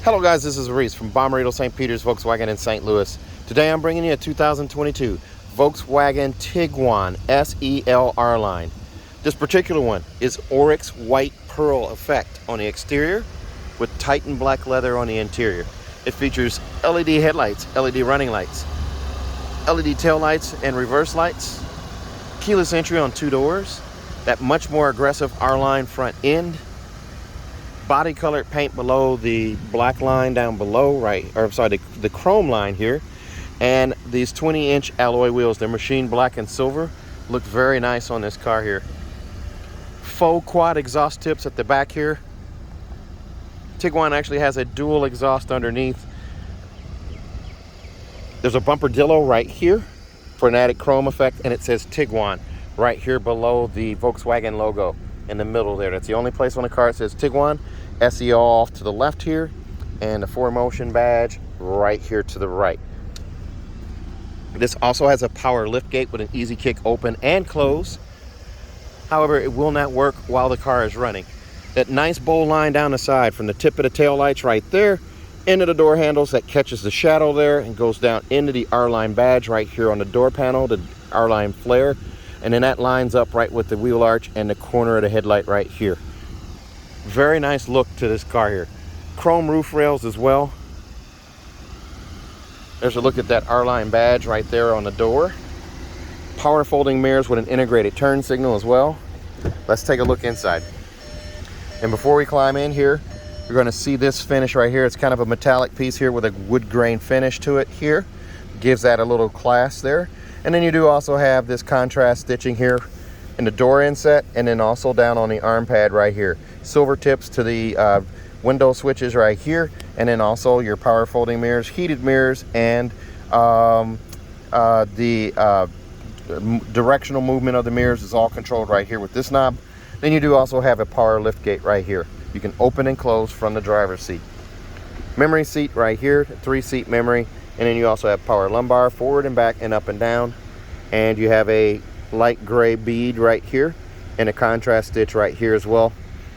Hello guys, this is Reese from Bommarito St. Peter's Volkswagen in St. Louis. Today I'm bringing you a 2022 Volkswagen Tiguan SEL R-Line. This particular one is Oryx white pearl effect on the exterior with Titan black leather on the interior. It features LED headlights, LED running lights, LED tail lights and reverse lights, keyless entry on 2 doors, that much more aggressive R-Line front end, body colored paint below the black line down below, the chrome line here, and these 20-inch alloy wheels. They're machined black and silver. Look very nice on this car here. Faux quad exhaust tips at the back here. Tiguan actually has a dual exhaust underneath. There's a bumper dillo right here for an added chrome effect, and it says Tiguan right here below the Volkswagen logo in the middle there. That's the only place on the car it says Tiguan. SEL off to the left here, and the 4Motion badge right here to the right. This also has a power lift gate with an easy kick open and close. However, it will not work while the car is running. That nice bowl line down the side from the tip of the tail lights right there into the door handles, that catches the shadow there and goes down into the R-Line badge right here on the door panel, the R-Line flare, and then that lines up right with the wheel arch and the corner of the headlight right here. Very nice look to this car here. Chrome roof rails as well. There's a look at that R-Line badge right there on the door. Power folding mirrors with an integrated turn signal as well. Let's take a look inside. And before we climb in here, you're going to see this finish right here. It's kind of a metallic piece here with a wood grain finish to it here. Gives that a little class there. And then you do also have this contrast stitching here in the door inset, and then also down on the arm pad right here. Silver tips to the window switches right here, and then also your power folding mirrors, heated mirrors, and the directional movement of the mirrors is all controlled right here with this knob. Then you do also have a power lift gate right here. You can open and close from the driver's seat. Memory seat right here, 3-seat memory, and then you also have power lumbar, forward and back and up and down, and you have a light gray bead right here and a contrast stitch right here as well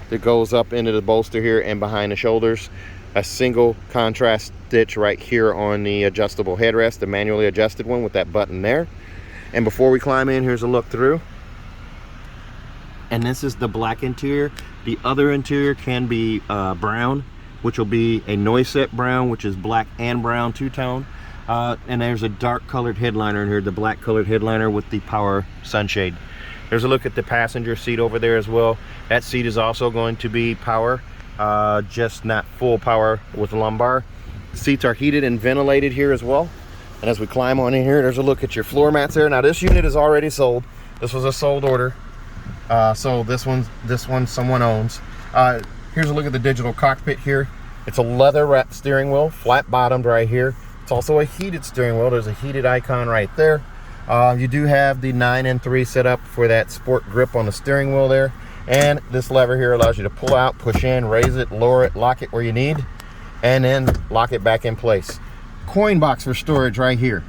that goes up into the bolster here and behind the shoulders. A single contrast stitch right here on the adjustable headrest, the manually adjusted one with that button there. And before we climb in, here's a look through. And this is the black interior. The other interior can be brown, which will be a noise set brown, which is black and brown two-tone. And there's a dark colored headliner in here, the black colored headliner with the power sunshade. There's a look at the passenger seat over there as well. That seat is also going to be power, just not full power with lumbar. Seats are heated and ventilated here as well. And as we climb on in here, there's a look at your floor mats there. Now this unit is already sold. This was a sold order. So this one someone owns. Here's a look at the digital cockpit here. It's a leather wrapped steering wheel, flat bottomed right here. It's also a heated steering wheel. There's a heated icon right there. You do have the 9 and 3 set up for that sport grip on the steering wheel there. And this lever here allows you to pull out, push in, raise it, lower it, lock it where you need, and then lock it back in place. Coin box for storage right here.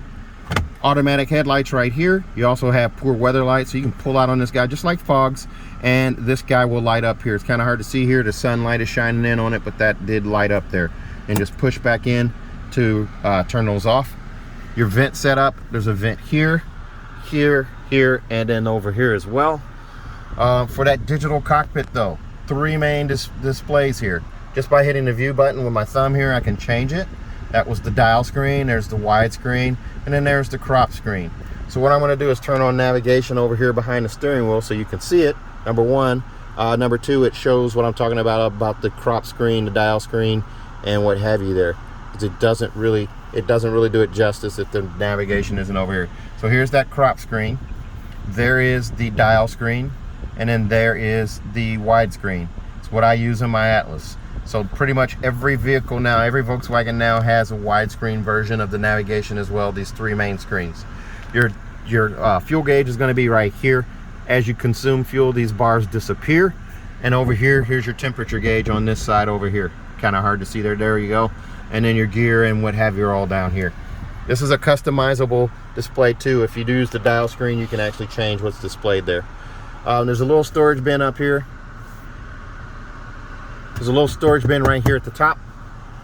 Automatic headlights right here. You also have poor weather lights, so you can pull out on this guy just like fogs, and this guy will light up here. It's kind of hard to see here. The sunlight is shining in on it, but that did light up there. And just push back in to turn those off. Your vent setup, there's a vent here, here, here, and then over here as well. For that digital cockpit though, 3 main displays here. Just by hitting the view button with my thumb here, I can change it. That was the dial screen, there's the wide screen, and then there's the crop screen. So what I'm going to do is turn on navigation over here behind the steering wheel so you can see it, number one. Number two, it shows what I'm talking about the crop screen, the dial screen, and what have you there. It doesn't really do it justice if the navigation isn't over here. So here's that crop screen. There is the dial screen, and then there is the wide screen. It's what I use in my Atlas. So pretty much every vehicle now, every Volkswagen now has a widescreen version of the navigation as well, these 3 main screens. Your fuel gauge is going to be right here. As you consume fuel, these bars disappear. And over here, here's your temperature gauge on this side over here. Kind of hard to see there. There you go. And then your gear and what have you are all down here. This is a customizable display too. If you do use the dial screen, you can actually change what's displayed there. There's a little storage bin up here. There's a little storage bin right here at the top.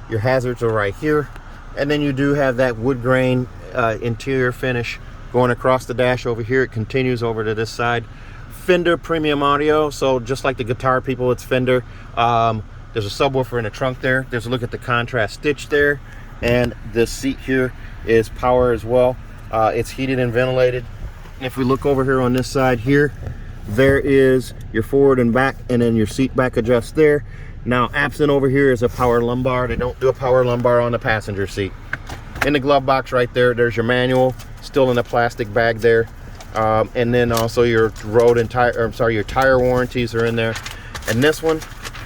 Your hazards are right here. And then you do have that wood grain interior finish going across the dash over here. It continues over to this side. Fender premium audio, so just like the guitar people, it's Fender. There's a subwoofer in the trunk there. There's a look at the contrast stitch there. And this seat here is power as well. It's heated and ventilated. If we look over here on this side here, there is your forward and back, and then your seat back adjusts there. Now, absent over here is a power lumbar. They don't do a power lumbar on the passenger seat. In the glove box right there, there's your manual, still in a plastic bag there. And then also your road and tire, your tire warranties are in there. And this one,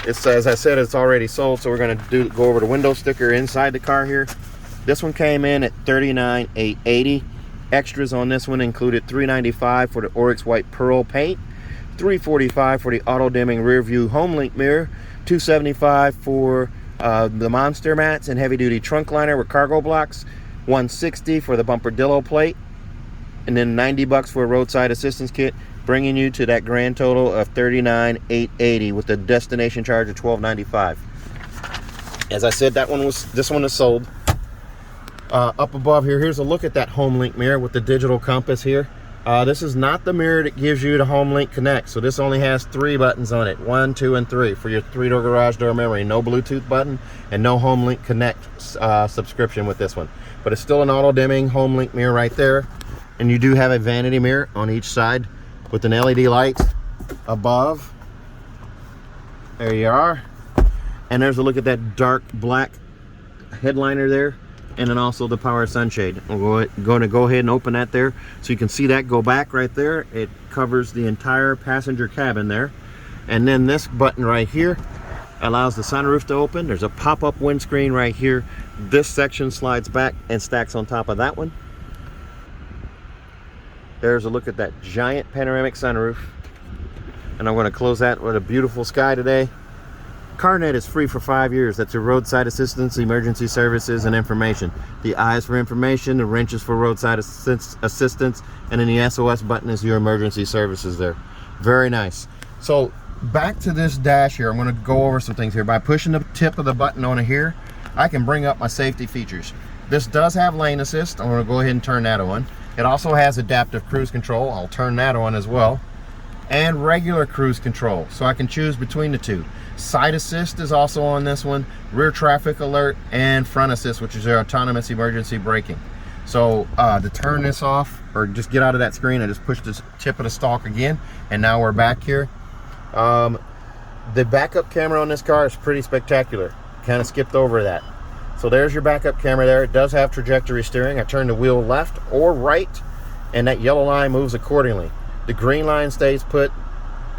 it's, as I said, it's already sold, so we're going to go over the window sticker inside the car here. This one came in at $39,880. Extras on this one included $395 for the Oryx white pearl paint, $345 for the auto dimming rear view home link mirror, $275 for the monster mats and heavy duty trunk liner with cargo blocks, $160 for the bumper plate, and then $90 for a roadside assistance kit, bringing you to that grand total of $39,880 with the destination charge of $1295. As I said, this one is sold. Up above here, here's a look at that home link mirror with the digital compass here. This is not the mirror that gives you the home link connect, so this only has 3 buttons on it, 1, 2, and 3 for your 3-door garage door memory. No Bluetooth button and no home link connect subscription with this one, but it's still an auto dimming home link mirror right there. And you do have a vanity mirror on each side with an LED light above. There you are. And there's a look at that dark black headliner there, and then also the power sunshade. We're going to go ahead and open that there so you can see that go back right there. It covers the entire passenger cabin there. And then this button right here allows the sunroof to open. There's a pop-up windscreen right here. This section slides back and stacks on top of that one. There's a look at that giant panoramic sunroof. And I'm going to close that with a beautiful sky today. CarNet is free for 5 years. That's your roadside assistance, emergency services, and information. The I is for information, the wrench is for roadside assistance, and then the SOS button is your emergency services there. Very nice. So back to this dash here, I'm going to go over some things here. By pushing the tip of the button on here, I can bring up my safety features. This does have lane assist. I'm going to go ahead and turn that on. It also has adaptive cruise control. I'll turn that on as well. And regular cruise control, so I can choose between the two. Side assist is also on this one, rear traffic alert, and front assist, which is your autonomous emergency braking. So to turn this off or just get out of that screen, I just push the tip of the stalk again, and now we're back here. The backup camera on this car is pretty spectacular. Kind of skipped over that. So there's your backup camera there. It does have trajectory steering. I turn the wheel left or right, and that yellow line moves accordingly. The green line stays put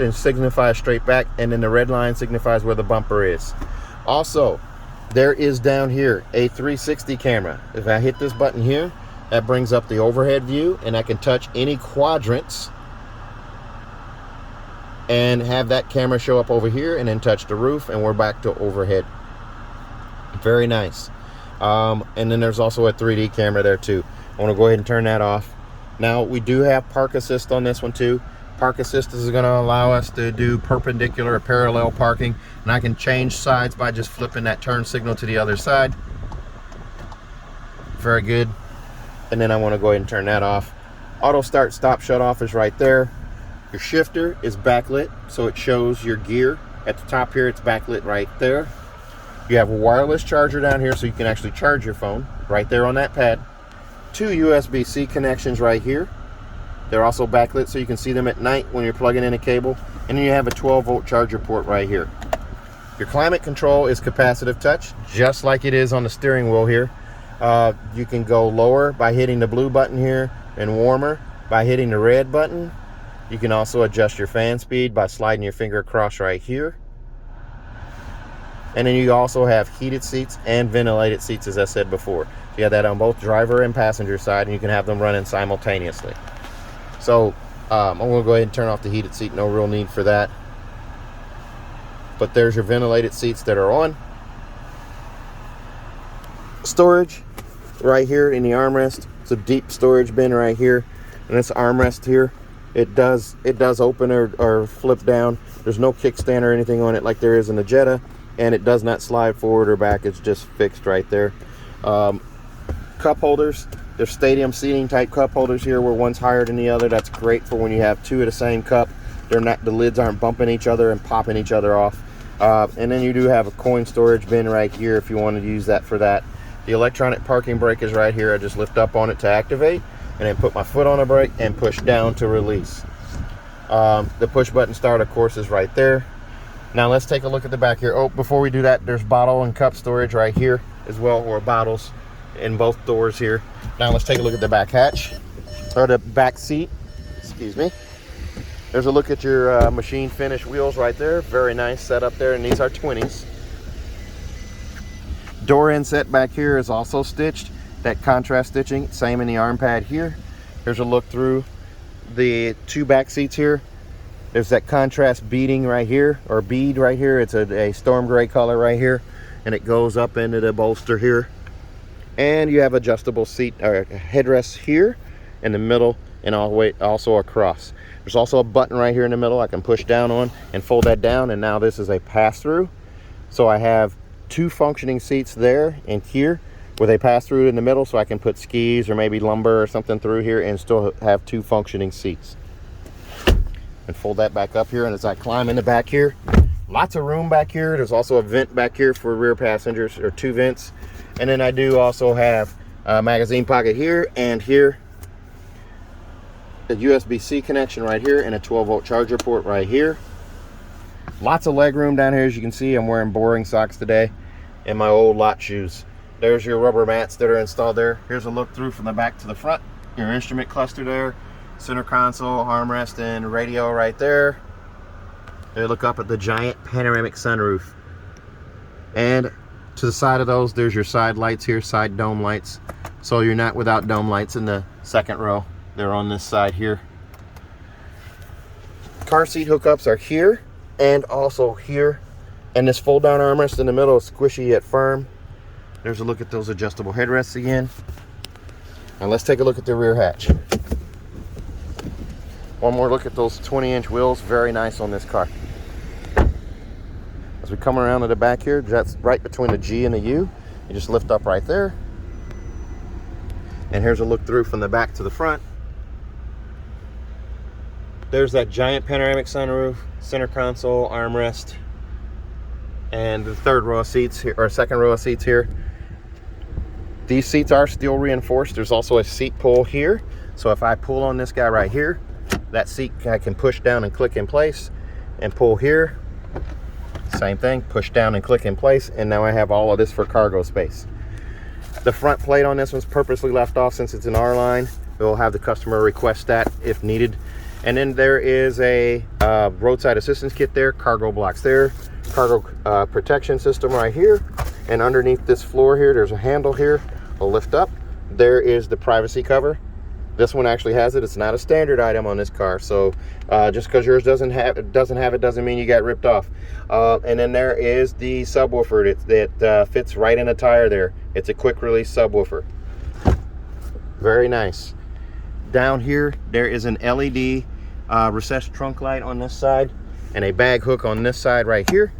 and signifies straight back, and then the red line signifies where the bumper is. Also, there is down here a 360 camera. If I hit this button here, that brings up the overhead view, and I can touch any quadrants and have that camera show up over here, and then touch the roof, and we're back to overhead. Very nice. And then there's also a 3D camera there too. I want to go ahead and turn that off. Now, we do have park assist on this one too. Park assist is going to allow us to do perpendicular or parallel parking, and I can change sides by just flipping that turn signal to the other side. Very good. And then I want to go ahead and turn that off. Auto start stop shut off is right there. Your shifter is backlit, so it shows your gear. At the top here, it's backlit right there. You have a wireless charger down here, so you can actually charge your phone right there on that pad. 2 USB-C connections right here. They're also backlit, so you can see them at night when you're plugging in a cable. And then you have a 12-volt charger port right here. Your climate control is capacitive touch, just like it is on the steering wheel here. You can go lower by hitting the blue button here, and warmer by hitting the red button. You can also adjust your fan speed by sliding your finger across right here. And then you also have heated seats and ventilated seats, as I said before. You have that on both driver and passenger side, and you can have them running simultaneously. So I'm going to go ahead and turn off the heated seat. No real need for that. But there's your ventilated seats that are on. Storage right here in the armrest. It's a deep storage bin right here. And this armrest here, it does open or flip down. There's no kickstand or anything on it like there is in the Jetta. and it does not slide forward or back. It's just fixed right there. Cup holders, there's stadium seating type cup holders here where one's higher than the other. That's great for when you have two of the same cup. They're not, the lids aren't bumping each other and popping each other off. And then you do have a coin storage bin right here if you want to use that for that. The electronic parking brake is right here. I just lift up on it to activate and then put my foot on the brake and push down to release. The push button start, of course, is right there. Now let's take a look at the back here. Oh, before we do that, there's bottle and cup storage right here as well, or bottles in both doors here. Now let's take a look at the back hatch, or the back seat, excuse me. There's a look at your machine finish wheels right there. Very nice setup there, and these are 20s. Door inset back here is also stitched. That contrast stitching, same in the arm pad here. Here's a look through the two back seats here. There's that contrast beading right here, or bead right here. It's a storm gray color right here, and it goes up into the bolster here. And you have adjustable seat or headrests here in the middle and all the way also across. There's also a button right here in the middle I can push down on and fold that down, and now this is a pass-through. So I have two functioning seats there and here with a pass-through in the middle, so I can put skis or maybe lumber or something through here and still have two functioning seats. And fold that back up here, and as I climb in the back here, lots of room back here. There's also a vent back here for rear passengers, or two vents. And then I do also have a magazine pocket here and here. A USB-C connection right here and a 12-volt charger port right here. Lots of leg room down here. As you can see, I'm wearing boring socks today and my old lot shoes. There's your rubber mats that are installed there. Here's a look through from the back to the front. Your instrument cluster there, center console, armrest, and radio right there. They look up at the giant panoramic sunroof. And to the side of those, there's your side lights here, side dome lights. So you're not without dome lights in the second row. They're on this side here. Car seat hookups are here and also here. And this fold down armrest in the middle is squishy yet firm. There's a look at those adjustable headrests again. And let's take a look at the rear hatch. One more look at those 20-inch wheels. Very nice on this car. As we come around to the back here, that's right between the G and the U. You just lift up right there. And here's a look through from the back to the front. There's that giant panoramic sunroof, center console, armrest, and the third row of seats here, or second row of seats here. These seats are steel reinforced. There's also a seat pull here. So if I pull on this guy right here, that seat I can push down and click in place, and pull here. Same thing, push down and click in place, and now I have all of this for cargo space. The front plate on this one's purposely left off since it's an R-line. We'll have the customer request that if needed. And then there is a roadside assistance kit there, cargo blocks there, cargo protection system right here, and underneath this floor here, there's a handle here. I'll lift up. There is the privacy cover. This one actually has it. It's not a standard item on this car, so just because yours doesn't have it doesn't mean you got ripped off. And then there is the subwoofer that fits right in the tire there. It's a quick release subwoofer. Very nice. Down here there is an LED recessed trunk light on this side and a bag hook on this side right here,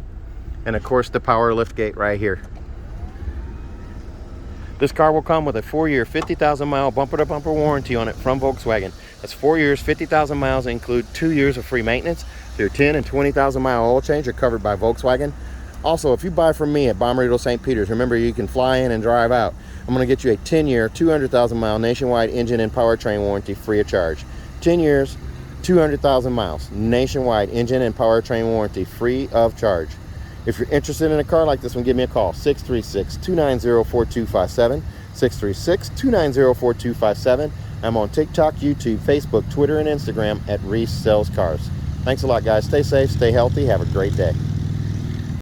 and of course the power lift gate right here. This car will come with a 4-year, 50,000 mile bumper-to-bumper warranty on it from Volkswagen. That's 4 years, 50,000 miles, include 2 years of free maintenance. Your 10 and 20,000 mile oil change are covered by Volkswagen. Also, if you buy from me at Bommarito St. Peter's, remember you can fly in and drive out. I'm going to get you a 10-year, 200,000 mile nationwide engine and powertrain warranty free of charge. 10 years, 200,000 miles, nationwide engine and powertrain warranty free of charge. If you're interested in a car like this one, give me a call, 636-290-4257, 636-290-4257. I'm on TikTok, YouTube, Facebook, Twitter, and Instagram at Reese Sells Cars. Thanks a lot, guys. Stay safe, stay healthy, have a great day.